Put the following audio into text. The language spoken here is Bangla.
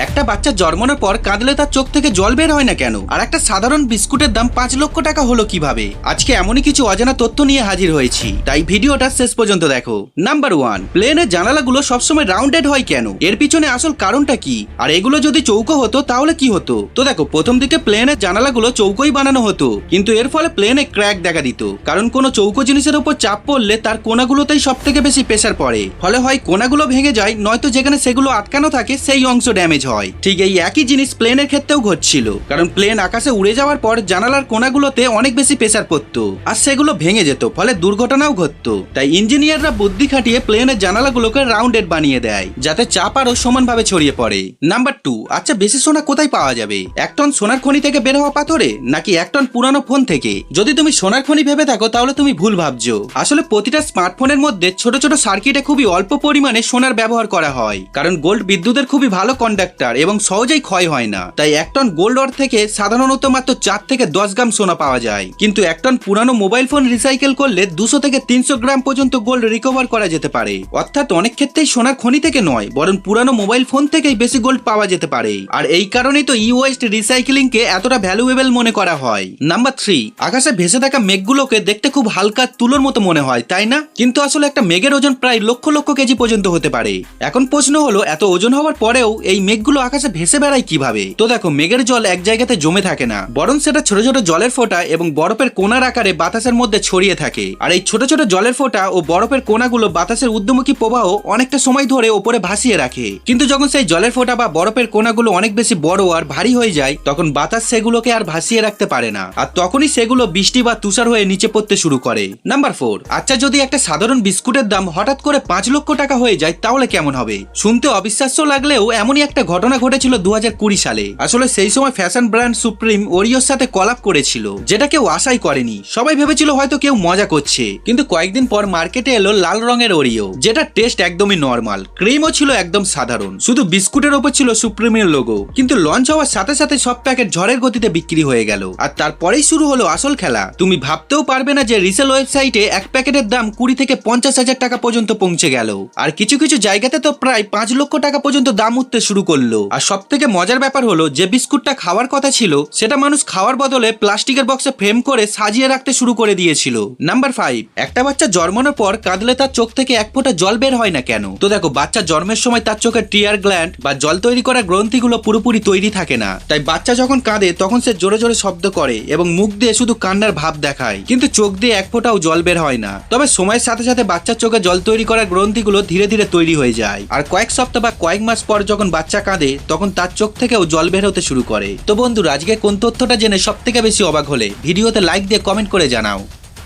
একটা বাচ্চা জন্মানোর পর কাঁদলে তার চোখ থেকে জল বের হয় না কেন, আর একটা সাধারণ বিস্কুটের দাম 5 লক্ষ টাকা হলো কিভাবে? আজকে এমনই কিছু অজানা তথ্য নিয়ে হাজির হয়েছি, তাই ভিডিওটা শেষ পর্যন্ত দেখো। নাম্বার 1, প্লেনের জানালাগুলো সবসময় রাউন্ডেড হয় কেন? এর পিছনে আসল কারণটা কি? আর এগুলো যদি চৌকো হতো তাহলে কি হতো? তো দেখো, প্রথম দিকে প্লেনের জানালাগুলো চৌকোই বানানো হতো, কিন্তু এর ফলে প্লেনে ক্র্যাক দেখা দিত, কারণ কোনো চৌকো জিনিসের উপর চাপ পড়লে তার কোনাগুলোতেই সব থেকে বেশি প্রেসার পড়ে, ফলে হয় কোনাগুলো ভেঙে যায়, নয়তো যেখানে সেগুলো আটকানো থাকে সেই অংশ ড্যামেজ হয়। ঠিক এই একই জিনিস প্লেনের ক্ষেত্রেও ঘটছিল, কারণ প্লেন আকাশে উড়ে যাওয়ার পর জানালার কোনাগুলোতে অনেক বেশি প্রেসার পড়তো আর সেগুলো ভেঙে যেত, ফলে দুর্ঘটনাও ঘটতো। তাই ইঞ্জিনিয়াররা বুদ্ধি খাটিয়ে প্লেনের জানালাগুলোকে রাউন্ডেড বানিয়ে দেয়, যাতে চাপ আরো সমানভাবে ছড়িয়ে পড়ে। নাম্বার 2, আচ্ছা বেশি সোনা কোথায় পাওয়া যাবে? 1 টন সোনার খনি থেকে বের হওয়া পাথরে, নাকি 1 টন পুরানো ফোন থেকে? যদি তুমি সোনার খনি ভেবে থাকো তাহলে তুমি ভুল ভাবছো। আসলে প্রতিটা স্মার্টফোনের মধ্যে ছোট ছোট সার্কিটে খুবই অল্প পরিমাণে সোনার ব্যবহার করা হয়, কারণ গোল্ড বিদ্যুতের খুবই ভালো কন্ডাক্টর এবং সহজেই ক্ষয় হয় না। তাই 1 টন গোল্ড অর থেকে সাধারণত মাত্র 4 থেকে 10 গ্রাম সোনা পাওয়া যায়, কিন্তু 1 টন পুরানো মোবাইল ফোন রিসাইকেল করলে 200 থেকে 300 গ্রাম পর্যন্ত গোল্ড রিকভার করা যেতে পারে। অর্থাৎ অনেক ক্ষেত্রেই সোনার খনি থেকে নয়, বরং পুরানো মোবাইল ফোন থেকেই বেশি গোল্ড পাওয়া যেতে পারে। আর এই কারণেই তো ওয়েস্ট রিসাইক্লিং কে এতটা ভ্যালুয়েবল মনে করা হয়। নাম্বার 3, আকাশে ভেসে থাকা মেঘগুলোকে দেখতে খুব হালকা তুলোর মতো মনে হয়, তাই না? কিন্তু আসলে একটা মেঘের ওজন প্রায় লক্ষ লক্ষ কেজি পর্যন্ত হতে পারে। এখন প্রশ্ন হলো, এত ওজন হওয়ার পরেও এই মেঘগুলো আকাশে ভেসে বেড়ায় কিভাবে? তো দেখো, মেঘের জল এক জায়গাতে জমে থাকে না, বরং সেটা ছোট ছোট জলের ফোঁটা এবং বরফের কোনার আকারে বাতাসের মধ্যে ছড়িয়ে থাকে। আর এই ছোট ছোট জলের ফোঁটা ও বরফের কোনাগুলো বাতাসের ঊর্ধ্বমুখী প্রবাহ অনেকটা সময় ধরে ওপরে ভাসিয়ে রাখে। কিন্তু যখন সেই জলের ফোঁটা বা বরফের কোনাগুলো অনেক বেশি বড় আর ভারী হয়ে যায়, তখন বাতাস সেগুলোকে আর ভাসিয়ে রাখতে পারে না, আর তখনই সেগুলো বৃষ্টি বা তুষার হয়ে নিচে পড়তে শুরু করে। নাম্বার 4, আচ্ছা যদি একটা সাধারণ বিস্কুটের দাম হঠাৎ করে 5 লক্ষ টাকা হয়ে যায় তাহলে কেমন হবে? শুনতে অবিশ্বাস্য লাগলেও এমনই একটা ঘটনা ঘটেছিল 2020 সালে। আসলে সেই সময় ফ্যাশন ব্র্যান্ড সুপ্রিম ওরিওর সাথে কলাপ করেছিল, যেটা কেউ আশাই করেনি। সবাই ভেবেছিল হয়তো কেউ মজা করছে, কিন্তু কয়েকদিন পর মার্কেটে এলো লাল রঙের ওরিও, যেটা টেস্ট একদমই নরমাল, ক্রিমও ছিল একদম সাধারণ, শুধু বিস্কুটের ওপর ছিল সুপ্রিমের লোগো। কিন্তু লঞ্চ হওয়ার সাথে সাথে সব প্যাকেট ঝড়ের গতিতে বিক্রি হয়ে গেল, আর তারপরেই শুরু হলো আসল খেলা। তুমি ভাবতেও পারবে না যে রিসেল ওয়েবসাইটে এক প্যাকেটের দাম 20 থেকে 50,000 টাকা পর্যন্ত পৌঁছে গেল, আর কিছু কিছু জায়গাতে তো প্রায় 5 লক্ষ টাকা পর্যন্ত দাম উঠতে শুরু করলো। আর সব থেকে মজার ব্যাপার হলো, যে বিস্কুটটা খাওয়ার কথা ছিল সেটা মানুষ খাওয়ার বদলে প্লাস্টিকের বক্সে ফ্রেম করে সাজিয়ে রাখতে শুরু করে দিয়েছিল। নাম্বার 5, একটা বাচ্চা জন্মানোর পর কাঁদলে তার চোখ থেকে এক ফোঁটা জল বের হয় না কেন? তো দেখো, বাচ্চা জন্মের সময় তার চোখের টিয়ার গ্ল্যান্ড বা জল তৈরি করা গ্রন্থিগুলো পুরোপুরি তৈরি থাকে না, তাই বাচ্চা যখন কাঁদে তখন সে জোরে জোরে শব্দ করে এবং মুখ দিয়ে শুধু কান্নার ভাব দেখায়, কিন্তু চোখ দিয়ে এক ফোঁটাও জল বের হয় না। তবে সময়ের সাথে সাথে বাচ্চার চোখে জল তৈরি করা গ্রন্থিগুলো ধীরে ধীরে তৈরি হয়ে যায়, আর কয়েক সপ্তাহ বা কয়েক মাস পর যখন বাচ্চা কাঁদে তখন তার চোখ থেকেও জল বের হতে শুরু করে। তো বন্ধুরা, আজকে কোন তথ্যটা জেনে সব থেকে বেশি অবাক হলে ভিডিওতে লাইক দিয়ে কমেন্ট করে জানাও।